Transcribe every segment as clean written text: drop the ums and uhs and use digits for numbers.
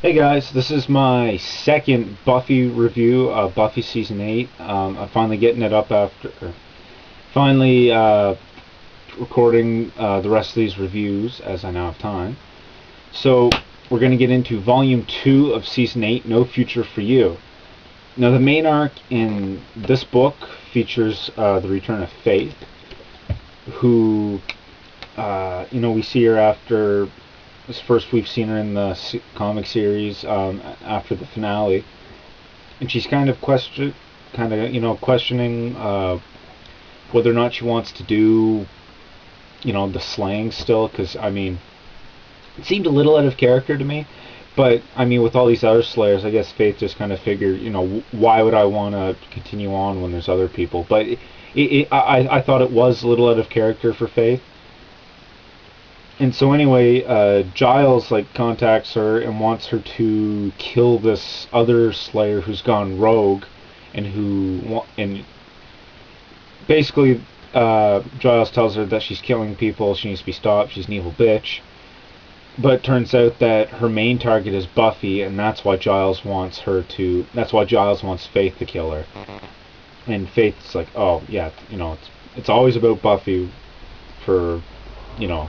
Hey guys, this is my second Buffy review of Buffy Season 8. I'm finally getting it up finally recording the rest of these reviews as I now have time. So, we're going to get into Volume 2 of Season 8, No Future for You. Now, the main arc in this book features the return of Faith, who, we see her after first we've seen her in the comic series after the finale, and she's questioning whether or not she wants to do, the slaying still. Because it seemed a little out of character to me. But with all these other Slayers, I guess Faith just kind of figured, why would I want to continue on when there's other people? But I thought it was a little out of character for Faith. And so anyway, Giles contacts her and wants her to kill this other Slayer who's gone rogue, and basically Giles tells her that she's killing people, she needs to be stopped, she's an evil bitch. But it turns out that her main target is Buffy, and that's why Giles wants Faith to kill her. And Faith's like, oh yeah, it's always about Buffy for you know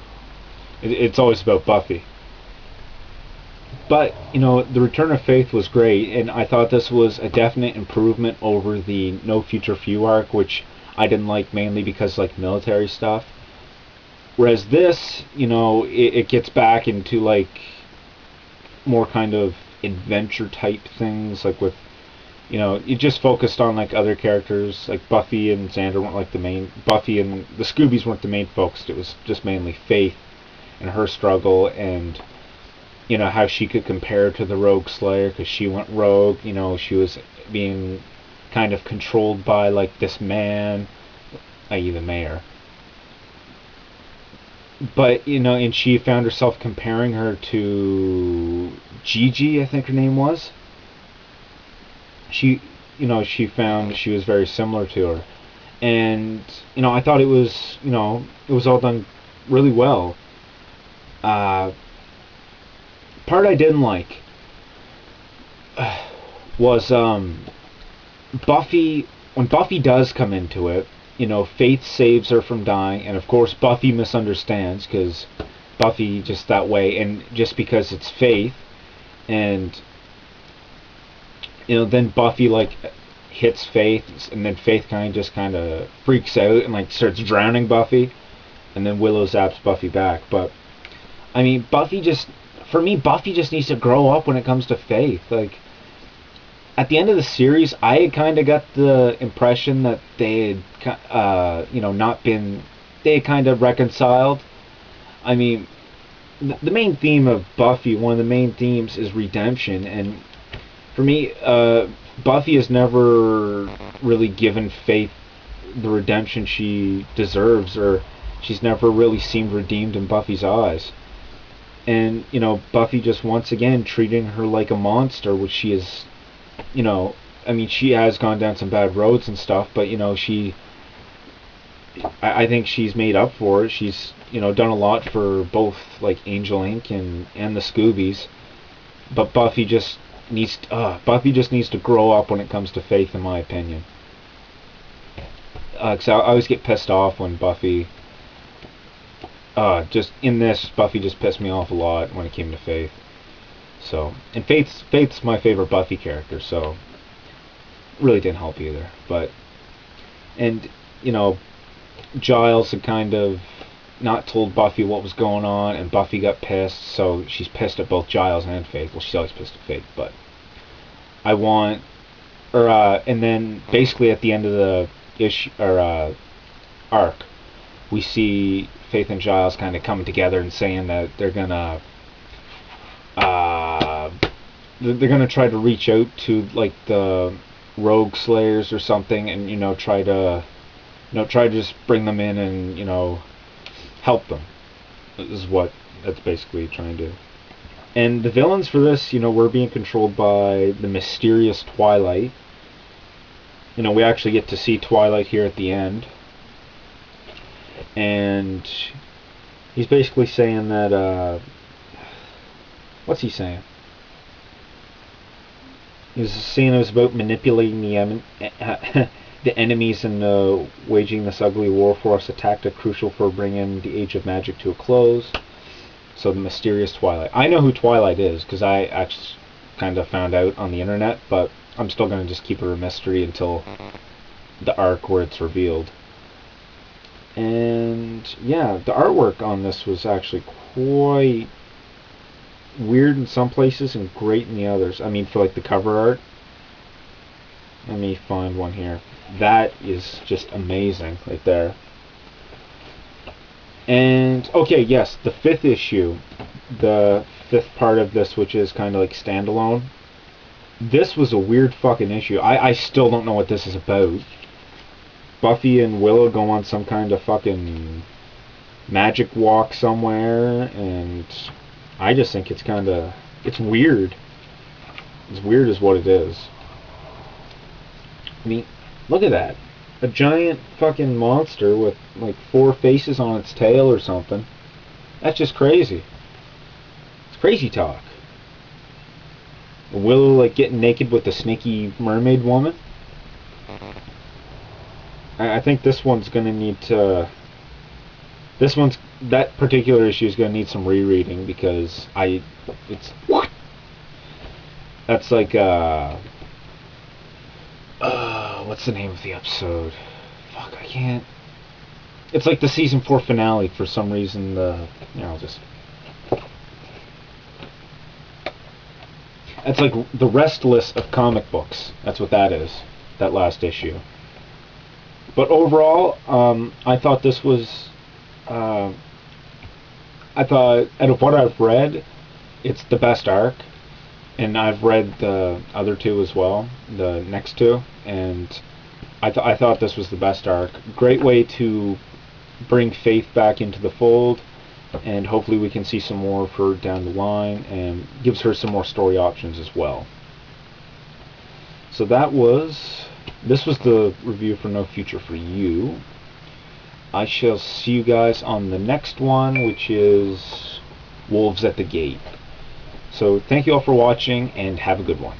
it's always about Buffy. But, the return of Faith was great, and I thought this was a definite improvement over the No Future for You arc, which I didn't like mainly because, military stuff. Whereas this, it gets back into, more kind of adventure type things, with, it just focused on, other characters, like Buffy and Xander weren't, Buffy and the Scoobies weren't the main focus, it was just mainly Faith and her struggle, and how she could compare to the Rogue Slayer because she went rogue. She was being kind of controlled by this man, i.e. the mayor. But and she found herself comparing her to Gigi, I think her name was. She found she was very similar to her, and I thought it was all done really well. Uh, Part I didn't like was Buffy. When Buffy does come into it, Faith saves her from dying, and of course Buffy misunderstands because Buffy just that way, and just because it's Faith, and then Buffy hits Faith, and then Faith kind of freaks out and starts drowning Buffy, and then Willow zaps Buffy back. But Buffy just needs to grow up when it comes to Faith. At the end of the series, I had kind of got the impression that they had, not been, they had kind of reconciled. I mean, the main theme of Buffy, one of the main themes is redemption, and for me, Buffy has never really given Faith the redemption she deserves, or she's never really seemed redeemed in Buffy's eyes. And Buffy just once again treating her like a monster, which she is. She has gone down some bad roads and stuff, but I think she's made up for it. She's done a lot for both Angel Inc. and the Scoobies, but Buffy just needs to grow up when it comes to Faith, in my opinion. Because I always get pissed off when Buffy just in this, Buffy just pissed me off a lot when it came to Faith. So, and Faith's my favorite Buffy character, so really didn't help either. But, and Giles had kind of not told Buffy what was going on, and Buffy got pissed, so she's pissed at both Giles and Faith. Well, she's always pissed at Faith, but I want, and then basically at the end of the arc, we see Faith and Giles kind of coming together and saying that they're gonna try to reach out to the Rogue Slayers or something, and try to just bring them in and help them. Is what that's basically trying to do. And the villains for this, were being controlled by the mysterious Twilight. We actually get to see Twilight here at the end. And he's basically saying that, what's he saying? he was saying it was about manipulating the enemies and waging this ugly war for us, a tactic crucial for bringing the Age of Magic to a close. So the mysterious Twilight. I know who Twilight is because I actually kind of found out on the internet, but I'm still going to just keep it a mystery until the arc where it's revealed. And yeah, the artwork on this was actually quite weird in some places and great in the others. I mean, for like the cover art. Let me find one here. That is just amazing right there. And okay, yes, the 5th issue, the 5th part of this, which is kind of like standalone. This was a weird fucking issue. I still don't know what this is about. Buffy and Willow go on some kind of fucking magic walk somewhere, and I just think it's kind of, it's weird. It's weird is what it is. I mean, look at that. A giant fucking monster with like 4 faces on its tail or something. That's just crazy. It's crazy talk. Willow like getting naked with the sneaky mermaid woman. I think this one's gonna need to. That particular issue is gonna need some rereading because it's what? That's like what's the name of the episode? Fuck, I can't. It's like the season 4 finale for some reason. I'll just. It's like the Restless of comic books. That's what that is. That last issue. But overall, I thought this was. I thought out of what I've read, it's the best arc. And I've read the other 2 as well, the next 2, and I thought this was the best arc. Great way to bring Faith back into the fold, and hopefully we can see some more of her down the line, and gives her some more story options as well. So this was the review for No Future for You. I shall see you guys on the next one, which is Wolves at the Gate. So thank you all for watching, and have a good one.